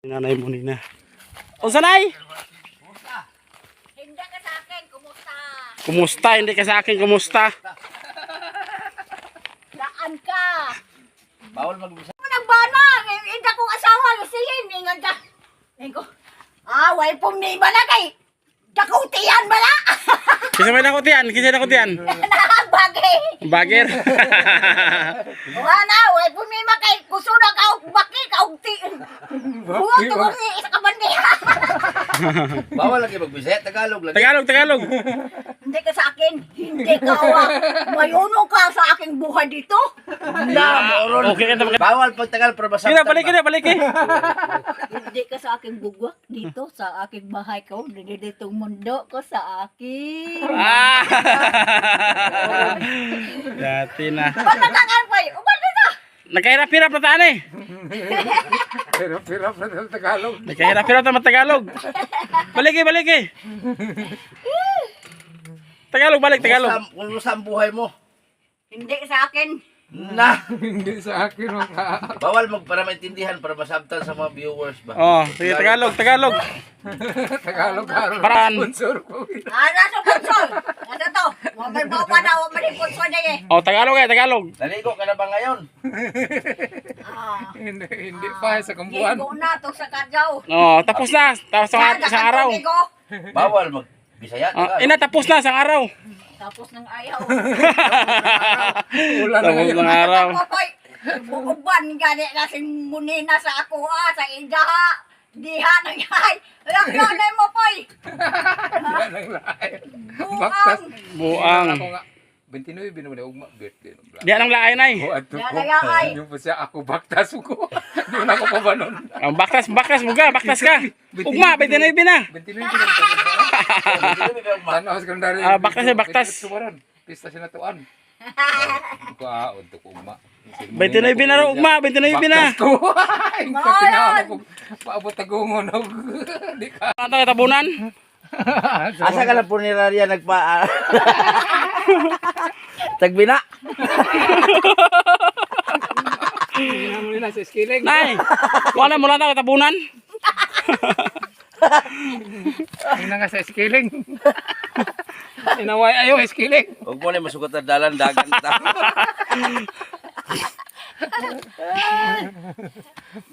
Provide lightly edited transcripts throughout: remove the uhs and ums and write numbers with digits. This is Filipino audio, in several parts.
Nanay mo nina. O sanay? Hindi ka sa akin, kumusta? Kumusta? Hindi ka sa akin, kumusta? Saan ka? Bawal mag-bisa. Nagbana, hindi akong asawa, lusihin, ingat ka. Ingo, way pong ni bala kay, dakutian bala. Kisa may nakutian? Kisa nakutian? Bagay. Bagir. Wala, way pong ni makay, gusto na ka, baki, kaugti. Buwag ito kong isa ka bandiya. Bawal lagi mag-bisa. Tagalog lagi. Tagalog, Tagalog. Hindi ka sa akin, hindi ka mayuno ka sa aking buhay dito. Okay ka naman. Bawal pag Tagal para masabtan. Kina, balik, kina, balik. Hindi ka sa aking bugwak dito, sa aking bahay ko, dito mundo ko sa akin. Ah! Dati na. Ba't nagkakaan pa eh? Ubat na! Nagkahirap-hirap na taan eh. Hirap-hirap na sa Tagalog. Nagkahirap-hirap na Tagalog. Balik eh, balik eh. Tagalog, balik, Tagalog. Kumusta ang buhay mo? Hindi sa akin. Na! Hindi sa akin maka. Bawal para maintindihan, para masabtan sa mga viewers ba? Oh, sige, Tagalog, Tagalog. Tagalog karon. Paraan. Sponsor ko. Nasa punsol. Nasa to. Mabay ba pa na, mabay punsol na eh. Oh, Tagalog eh, Tagalog. Naligo ka na ba ngayon? Hindi pa sa kambuan. Ligo na to sa kadyaw. Oh, tapos na. Tapos sa araw. Bawal mag-bisaya. Oh, Tagalog. ina, tapos na, sa araw. Tapos ng ayaw. Ulan na Tapos ngayon. ng araw. Popoy, buuban gani kasing munina sa ako sa inda ha. Diha na yay. Lakyanay mo poy. Ulan ang lahay. Buang. Buang. Ako nga. 29 binuman ugma birthday. Diyan ang laay nay. Oh, ato Yan ko. na yaay. Yung pa siya ako baktas ko. Di na ako pa banon. Oh, baktas, baktas mo ka, baktas ka. Ugma, 29 na. 29 binuman. Tanaw sekondary. Baktas ya, baktas. Pista siya natuan. Ko untuk ugma. 29 na ro, ugma, 29 na. Baktas ko. Ito tinawag ko. Paabot tagungon. Di ka. Ano tayo tabunan? Asa ka na punirarya nagpa... Tagbina? Hindi na sa skiling. Nay, wala mo lang tayo tabunan. Hindi na nga sa skiling. Inaway ayo skiling. Huwag mo na masukat na dalan dagan.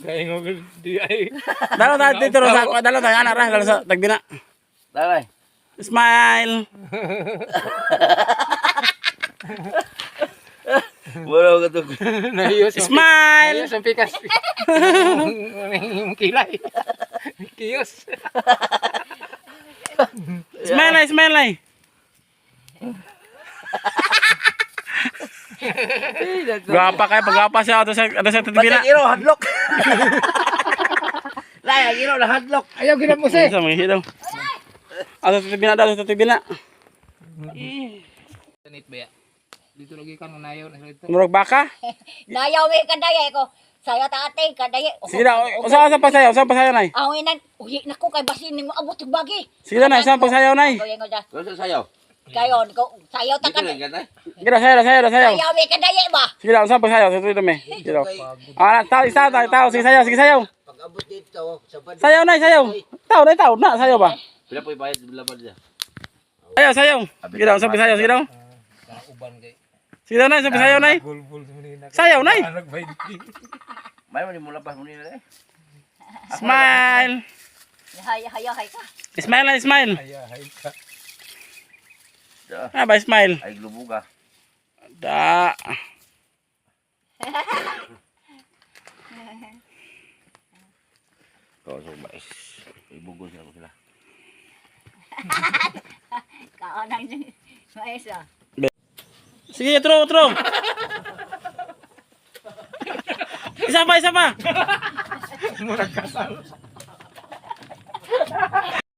Kaya nga di ay. Dalo tayo dito sa dalo tayo anak ra dalo sa tagbina. Dalay. Smile. Wala ka to. Nahiyos. Smile. Nahiyos ang pikas. Yung kilay. Kiyos. Smile ay, smile ay. Gwapa kayo, pagwapa siya ato sa tagbina. Patay iro, hadlok. Laya, iro na hadlok. Ayaw ginap mo Sa mga hilaw. Ato sa tagbina daw, sa tagbina. Tanit ba ya? Dito lagi ka nung nayaw na salita. Murag baka. Nayaw may kadaya ko. Saya tate kadaya. Sige na, usaha pasayaw nay. Awinan, uyi nako kay basin ning abot yung bagi. Sige na, usaha pasayaw nay. Kaya nga Kau sa sayaw. kayon ko sayaw ta Dito kan. lang ganay. Sige na, sayaw. Sayaw may kadaya ba? Sige na, usaha pasayaw, sa tuloy dami. Sige daw. Tao, sige sayaw, Pag abot dito, sabad. Sayaw nay, sayaw. Tao na, sayaw ba? Pila po ibayad laban niya. Sayaw. Sige daw, usaha pasayaw, sige daw. Uban kay. Sige daw nay, usaha pasayaw nay. Bulbul sa manina. Sayaw nay. Anak ba hindi? May mo ni mula pa mo ni eh. Smile. Hay ka. Smile na, smile. Ayahay ka. Ah, ba, smile. Ay glubuga. Da. Kau so mais. Ibugos na ko sila. Kaanang ni maesa. Sige, utro. Isa pa. Murag kasal.